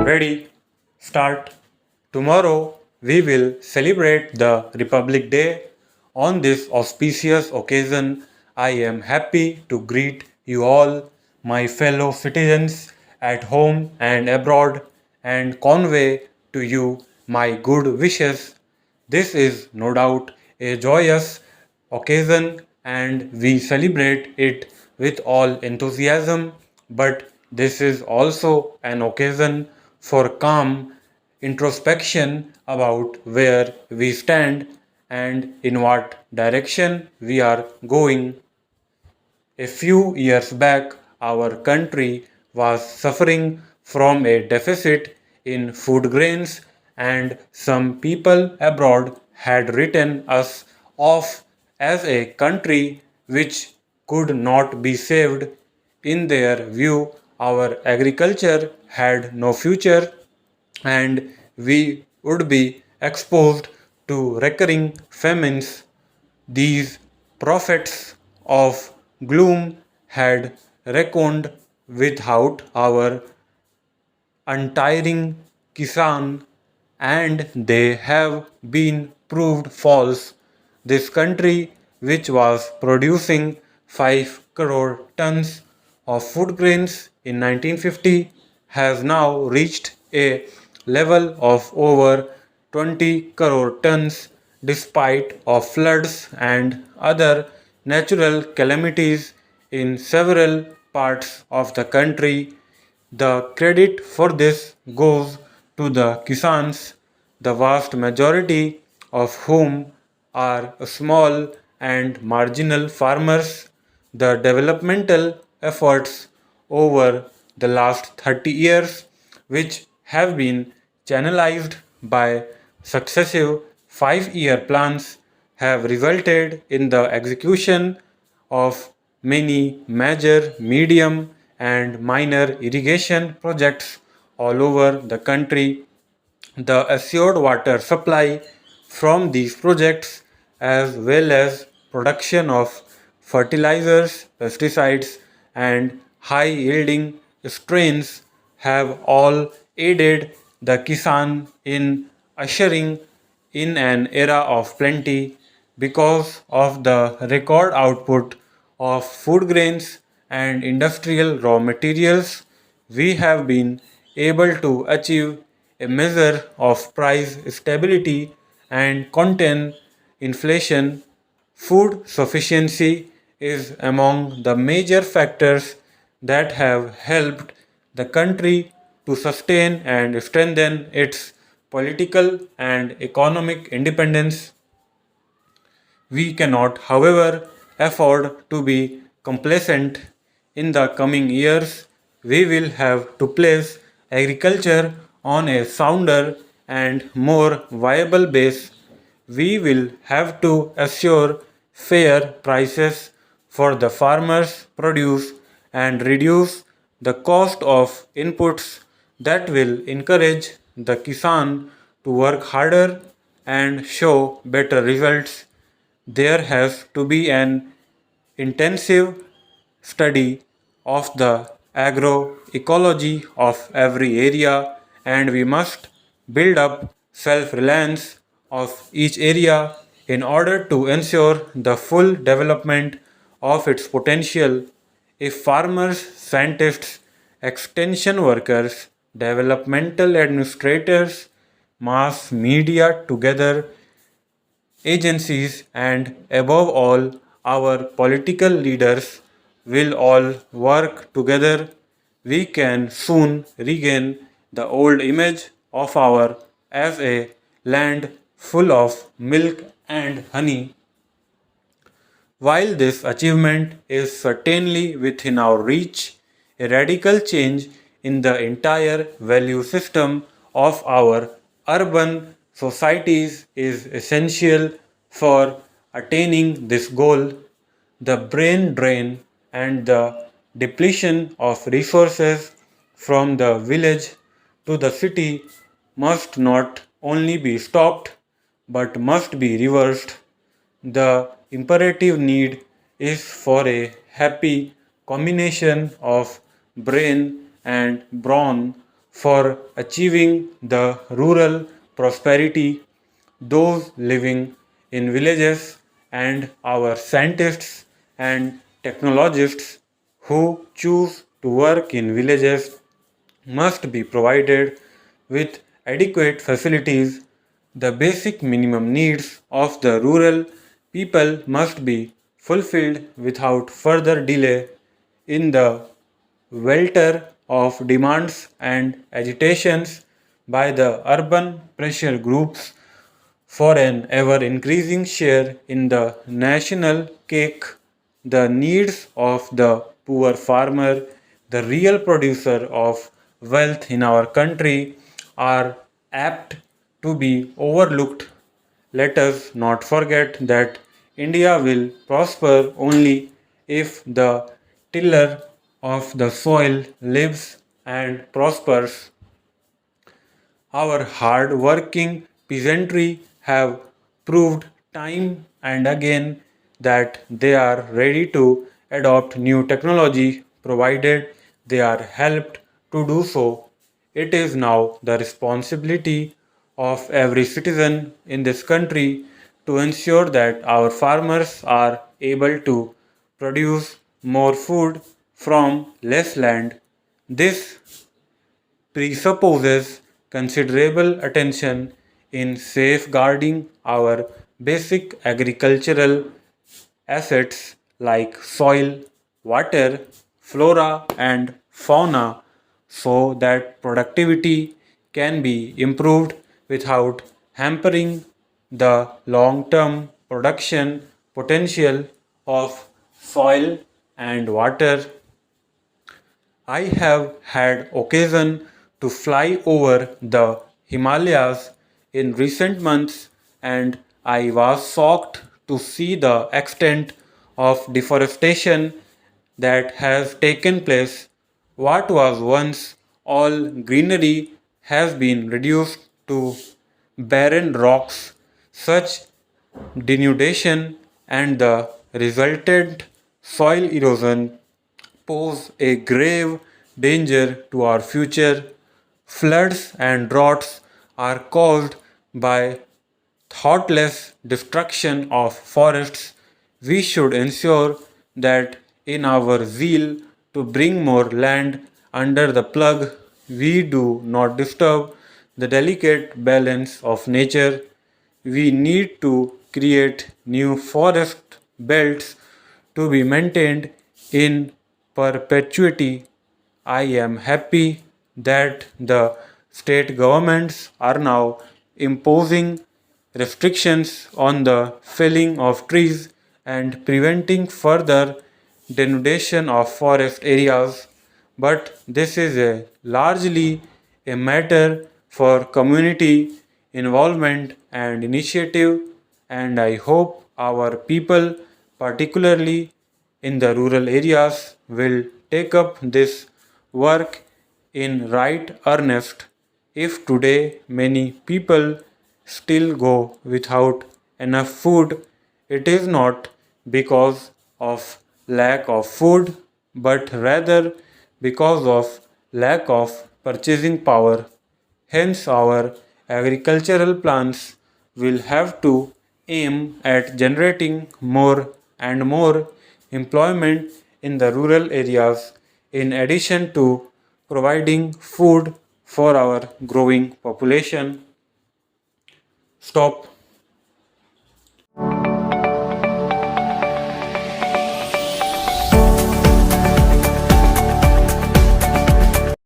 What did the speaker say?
Ready? Start. Tomorrow we will celebrate the Republic Day. On this auspicious occasion, I am happy to greet you all, my fellow citizens at home and abroad, and convey to you my good wishes. This is no doubt a joyous occasion and we celebrate it with all enthusiasm, but this is also an occasion for calm introspection about where we stand and in what direction we are going. A few years back, our country was suffering from a deficit in food grains, and some people abroad had written us off as a country which could not be saved. In their view, our agriculture had no future and we would be exposed to recurring famines. These prophets of gloom had reckoned without our untiring Kisan, and they have been proved false. This country, which was producing 5 crore tons of food grains in 1950, has now reached a level of over 20 crore tons despite of floods and other natural calamities in several parts of the country. The credit for this goes to the Kisans, the vast majority of whom are small and marginal farmers. The developmental efforts over the last 30 years, which have been channelized by successive 5-year plans, have resulted in the execution of many major, medium, and minor irrigation projects all over the country. The assured water supply from these projects, as well as production of fertilizers, pesticides, and high yielding strains, have all aided the Kisan in ushering in an era of plenty. Because of the record output of food grains and industrial raw materials, we have been able to achieve a measure of price stability and contain inflation. Food sufficiency is among the major factors that have helped the country to sustain and strengthen its political and economic independence. We cannot, however, afford to be complacent. In the coming years, we will have to place agriculture on a sounder and more viable base. We will have to assure fair prices for the farmers' produce and reduce the cost of inputs that will encourage the Kisan to work harder and show better results. There has to be an intensive study of the agroecology of every area, and we must build up self-reliance of each area in order to ensure the full development of its potential. If farmers, scientists, extension workers, developmental administrators, mass media together, agencies, and above all, our political leaders will all work together, we can soon regain the old image of our as a land full of milk and honey. While this achievement is certainly within our reach, a radical change in the entire value system of our urban societies is essential for attaining this goal. The brain drain and the depletion of resources from the village to the city must not only be stopped but must be reversed. The imperative need is for a happy combination of brain and brawn for achieving the rural prosperity, those living in villages, and our scientists and technologists who choose to work in villages must be provided with adequate facilities. The basic minimum needs of the rural people must be fulfilled without further delay. In the welter of demands and agitations by the urban pressure groups for an ever increasing share in the national cake, the needs of the poor farmer, the real producer of wealth in our country, are apt to be overlooked. Let us not forget that India will prosper only if the tiller of the soil lives and prospers. Our hard-working peasantry have proved time and again that they are ready to adopt new technology provided they are helped to do so. It is now the responsibility of every citizen in this country to ensure that our farmers are able to produce more food from less land. This presupposes considerable attention in safeguarding our basic agricultural assets like soil, water, flora, and fauna so that productivity can be improved without hampering the long term production potential of soil and water. I have had occasion to fly over the Himalayas in recent months and I was shocked to see the extent of deforestation that has taken place. What was once all greenery has been reduced to barren rocks. Such denudation and the resultant soil erosion pose a grave danger to our future. Floods and droughts are caused by thoughtless destruction of forests. We should ensure that in our zeal to bring more land under the plug, we do not disturb the delicate balance of nature. We need to create new forest belts to be maintained in perpetuity. I am happy that the state governments are now imposing restrictions on the felling of trees and preventing further denudation of forest areas, but this is largely a matter for community involvement and initiative, and I hope our people, particularly in the rural areas, will take up this work in right earnest. If today many people still go without enough food, it is not because of lack of food, but rather because of lack of purchasing power. Hence, our agricultural plans will have to aim at generating more and more employment in the rural areas, in addition to providing food for our growing population. Stop.